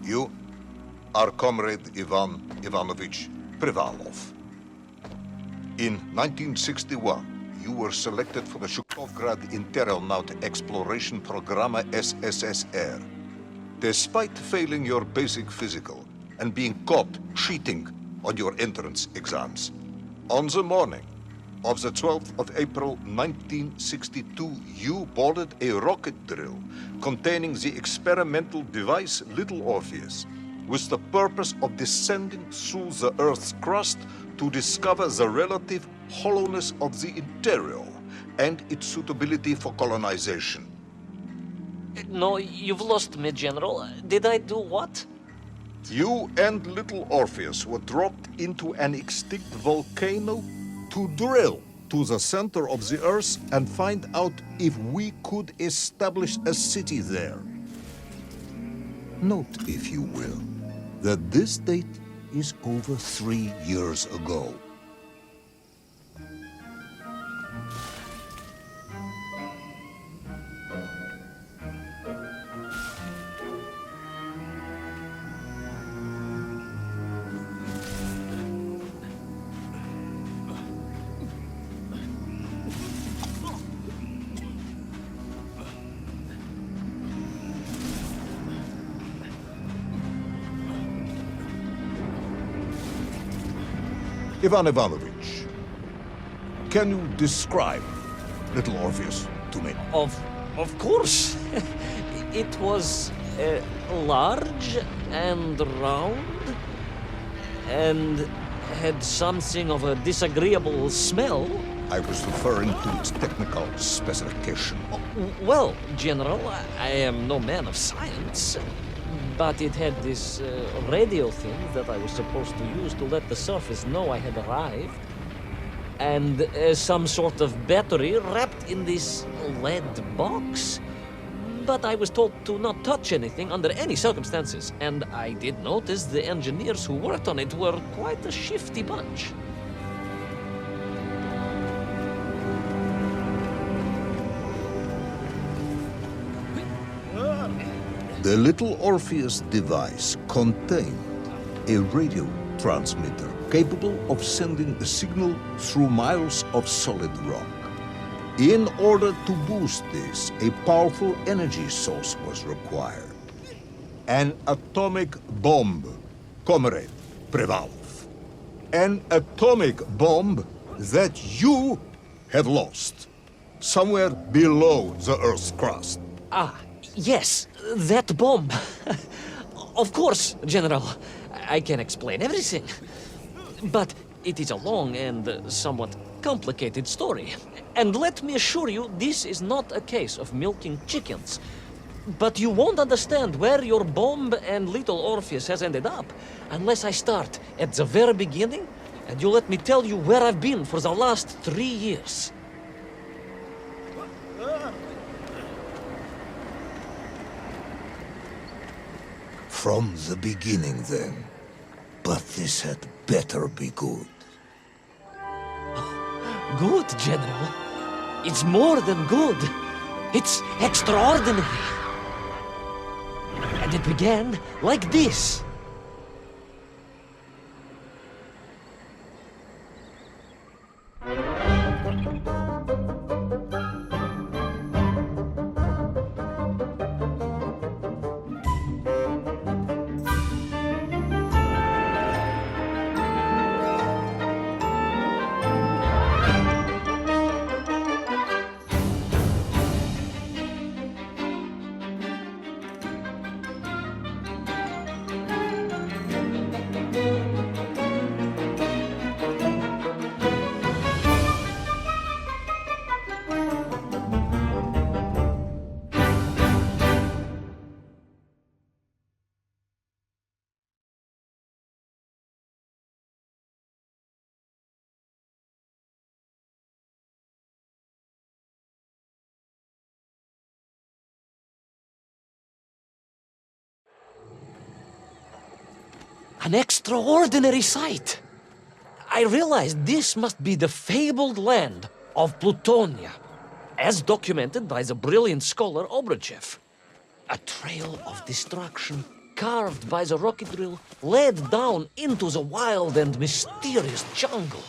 You are Comrade Ivan Ivanovich Privalov. In 1961, you were selected for the Shuktovgrad Interonaut Exploration Programma SSSR. Despite failing your basic physical and being caught cheating on your entrance exams, on the morning of the 12th of April 1962, you boarded a rocket drill containing the experimental device Little Orpheus, with the purpose of descending through the Earth's crust to discover the relative hollowness of the interior and its suitability for colonization. No, you've lost me, General. Did I do what? You and Little Orpheus were dropped into an extinct volcano to drill to the center of the Earth and find out if we could establish a city there. Note, if you will, that this date is over 3 years ago. Ivan Ivanovich, can you describe Little Orpheus to me? Of course. It was large and round and had something of a disagreeable smell. I was referring to its technical specification. Well, General, I am no man of science, but it had this radio thing that I was supposed to use to let the surface know I had arrived. And some sort of battery wrapped in this lead box. But I was told to not touch anything under any circumstances. And I did notice the engineers who worked on it were quite a shifty bunch. The Little Orpheus device contained a radio transmitter capable of sending a signal through miles of solid rock. In order to boost this, a powerful energy source was required. An atomic bomb, Comrade Privalov. An atomic bomb that you have lost somewhere below the Earth's crust. Ah, yes, that bomb. Of course, General. I can explain everything. But it is a long and somewhat complicated story. And let me assure you, this is not a case of milking chickens. But you won't understand where your bomb and Little Orpheus has ended up unless I start at the very beginning and you let me tell you where I've been for the last 3 years. From the beginning, then. But this had better be good. Good, General. It's more than good. It's extraordinary. And it began like this. An extraordinary sight. I realized this must be the fabled land of Plutonia, as documented by the brilliant scholar Obruchev. A trail of destruction carved by the rocket drill, led down into the wild and mysterious jungle.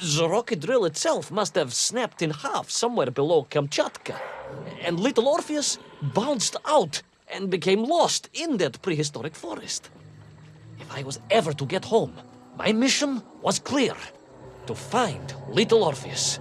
The rocket drill itself must have snapped in half somewhere below Kamchatka, and little Orpheus bounced out and became lost in that prehistoric forest. If I was ever to get home, my mission was clear: to find little Orpheus.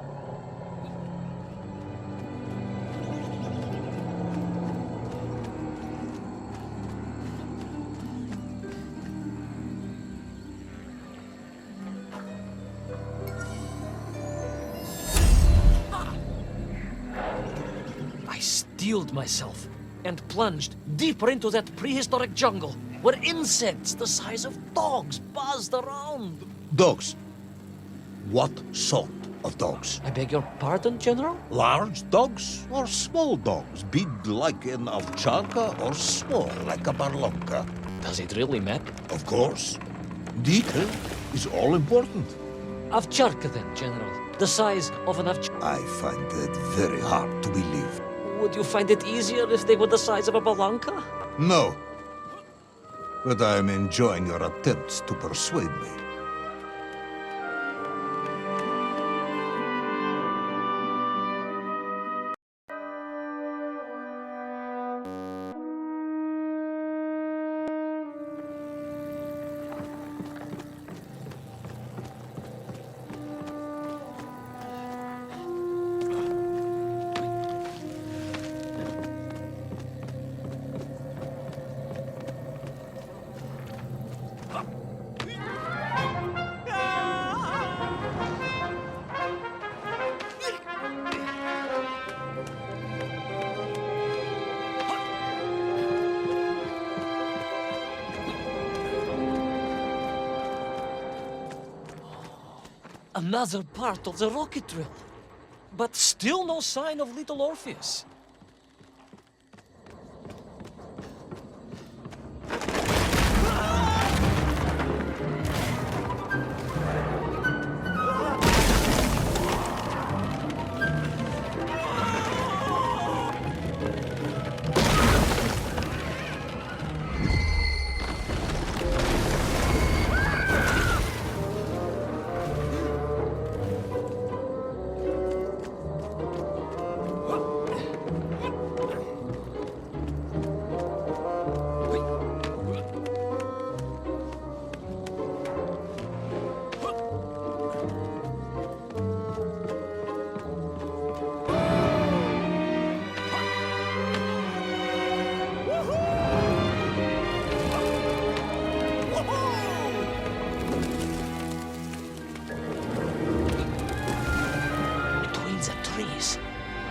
I steeled myself and plunged deeper into that prehistoric jungle where insects the size of dogs buzzed around. Dogs. What sort of dogs? I beg your pardon, General? Large dogs or small dogs? Big like an ovcharka or small like a barlonka? Does it really matter? Of course. Detail is all important. Ovcharka then, General. The size of an ovcharka. I find it very hard to believe. Would you find it easier if they were the size of a balanka? No. But I am enjoying your attempts to persuade me. Another part of the rocket drill. But still no sign of little Orpheus.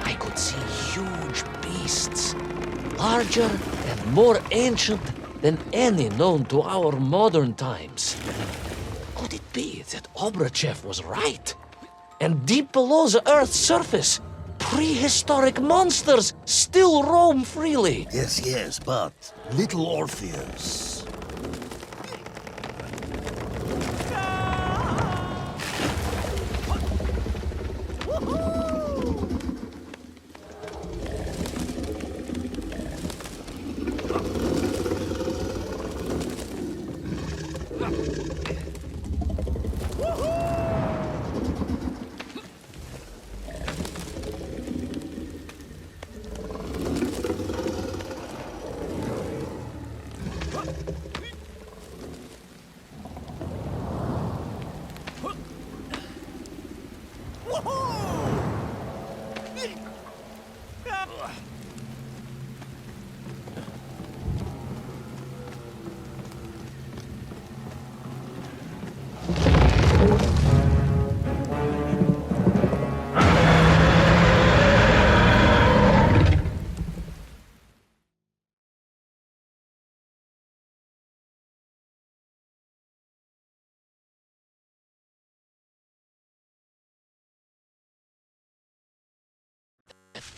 I could see huge beasts, larger and more ancient than any known to our modern times. Could it be that Obrachev was right? And deep below the Earth's surface, prehistoric monsters still roam freely? Yes, but little Orpheus.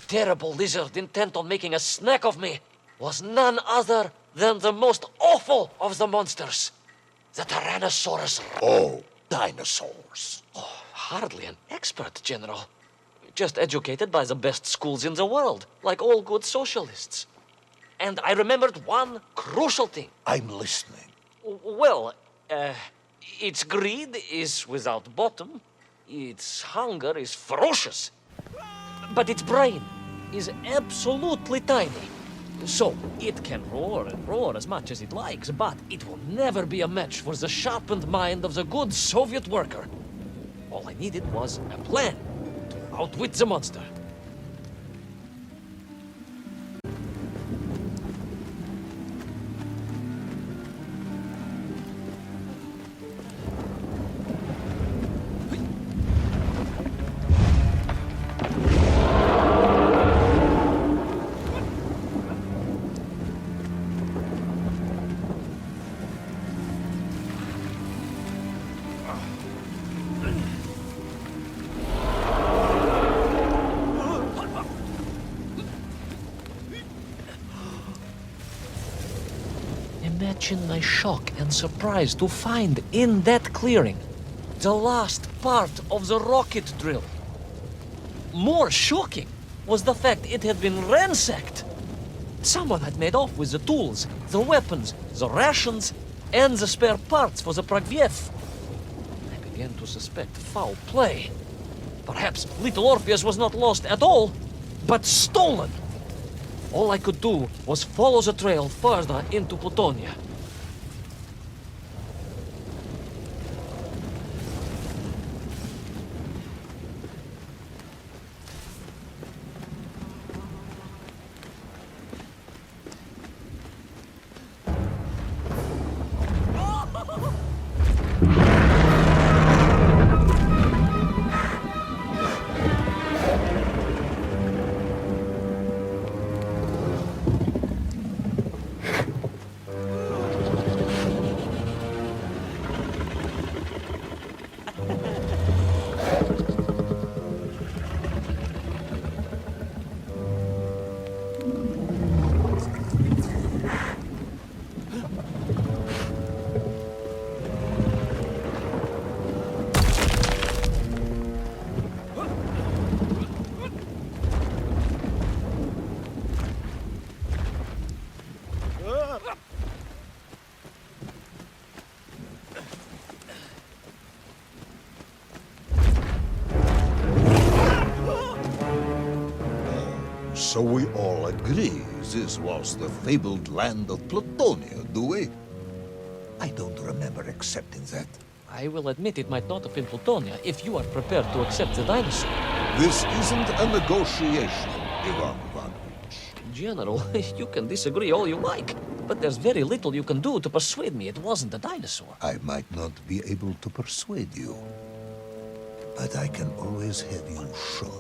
Terrible lizard intent on making a snack of me was none other than the most awful of the monsters, the Tyrannosaurus. Oh, dinosaurs. Oh, hardly an expert, General. Just educated by the best schools in the world, like all good socialists. And I remembered one crucial thing. I'm listening. Well, its greed is without bottom, its hunger is ferocious, but its brain is absolutely tiny. So, it can roar and roar as much as it likes, but it will never be a match for the sharpened mind of the good Soviet worker. All I needed was a plan to outwit the monster. Imagine my shock and surprise to find in that clearing the last part of the rocket drill. More shocking was the fact it had been ransacked. Someone had made off with the tools, the weapons, the rations, and the spare parts for the Pragviev. I began to suspect foul play. Perhaps little Orpheus was not lost at all, but stolen. All I could do was follow the trail further into Plutonia. So we all agree this was the fabled land of Plutonia, do we? I don't remember accepting that. I will admit it might not have been Plutonia if you are prepared to accept the dinosaur. This isn't a negotiation, Ivan Ivanovich. General, you can disagree all you like, but there's very little you can do to persuade me it wasn't a dinosaur. I might not be able to persuade you, but I can always have you shot.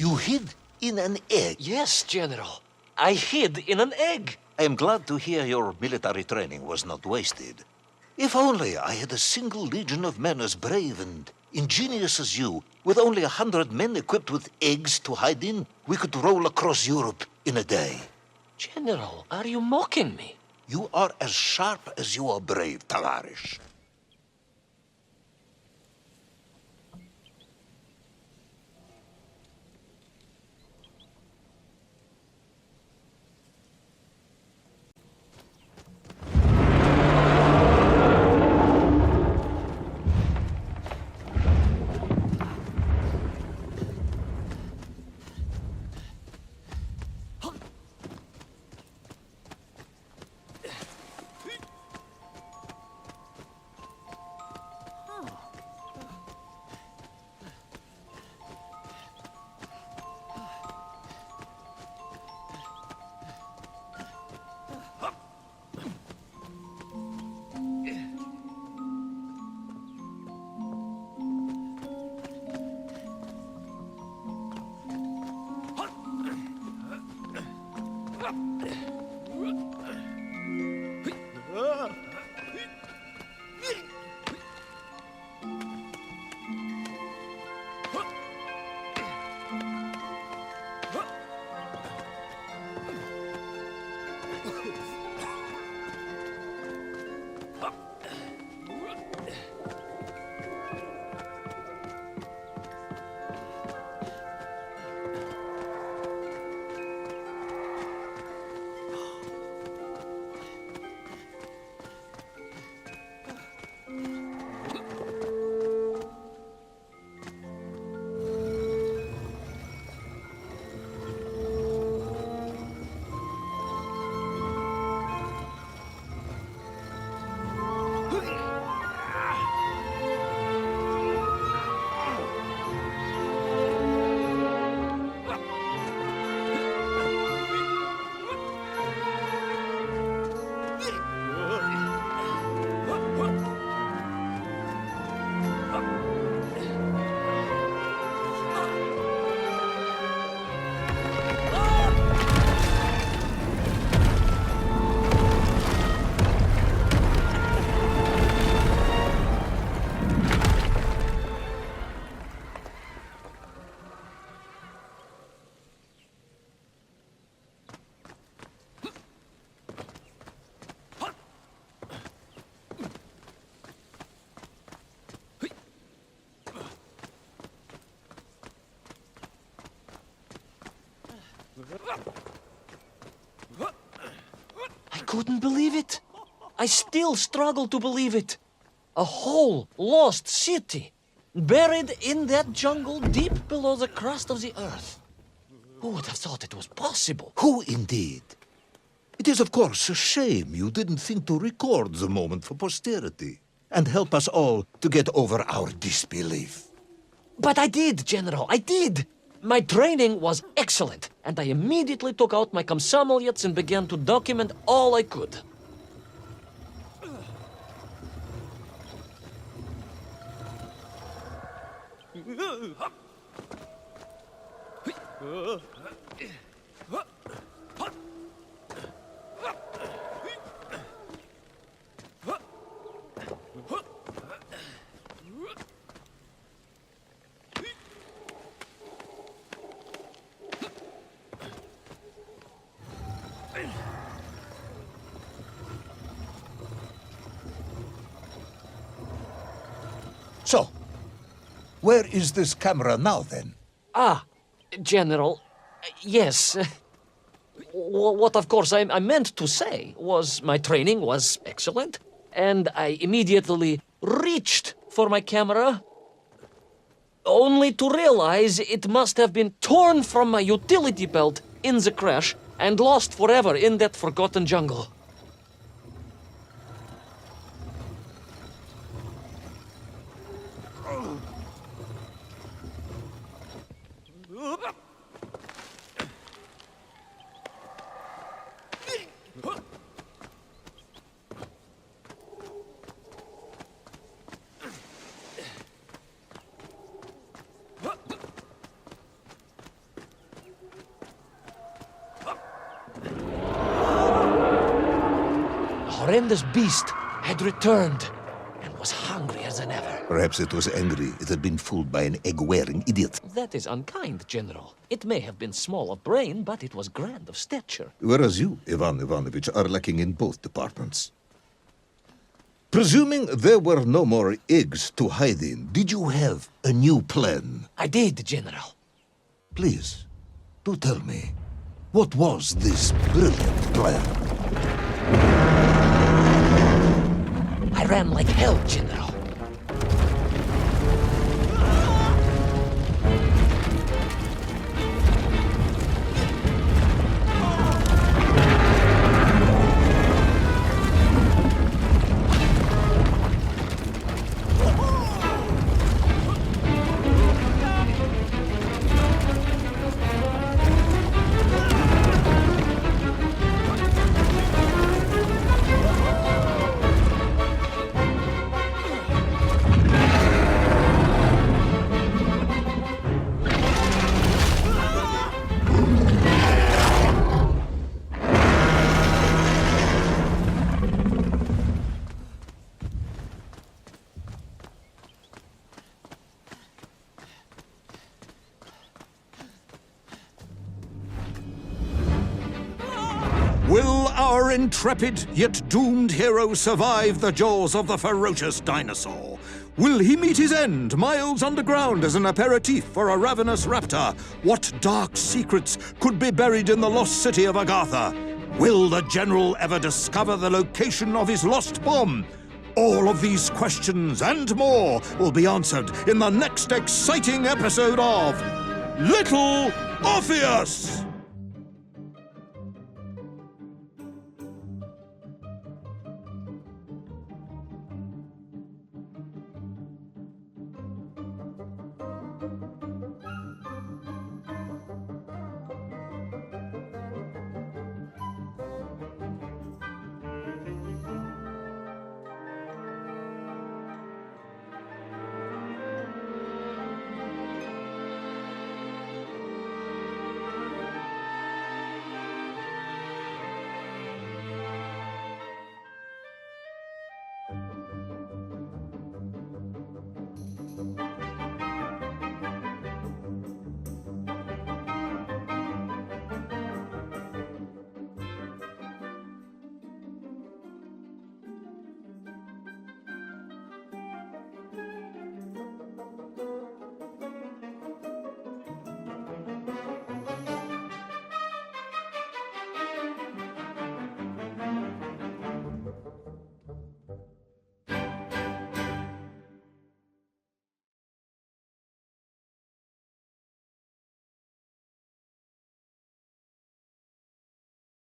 You hid in an egg. Yes, General. I hid in an egg. I am glad to hear your military training was not wasted. If only I had a single legion of men as brave and ingenious as you, with only 100 men equipped with eggs to hide in, we could roll across Europe in a day. General, are you mocking me? You are as sharp as you are brave, Tavarish. I couldn't believe it. I still struggle to believe it. A whole lost city, buried in that jungle deep below the crust of the earth. Who would have thought it was possible? Who indeed? It is, of course, a shame you didn't think to record the moment for posterity and help us all to get over our disbelief. But I did, General, I did. My training was excellent, and I immediately took out my komsomolets and began to document all I could. So, where is this camera now, then? Ah, General, yes. What, of course, I meant to say was my training was excellent, and I immediately reached for my camera, only to realize it must have been torn from my utility belt in the crash and lost forever in that forgotten jungle. horrendous beast had returned and was hungrier than ever. Perhaps it was angry it had been fooled by an egg-wearing idiot. That is unkind, General. It may have been small of brain, but it was grand of stature. Whereas you, Ivan Ivanovich, are lacking in both departments. Presuming there were no more eggs to hide in, did you have a new plan? I did, General. Please, do tell me, what was this brilliant plan? I ran like hell, General. Will our intrepid yet doomed hero survive the jaws of the ferocious dinosaur? Will he meet his end miles underground as an aperitif for a ravenous raptor? What dark secrets could be buried in the lost city of Agatha? Will the general ever discover the location of his lost bomb? All of these questions and more will be answered in the next exciting episode of Little Orpheus!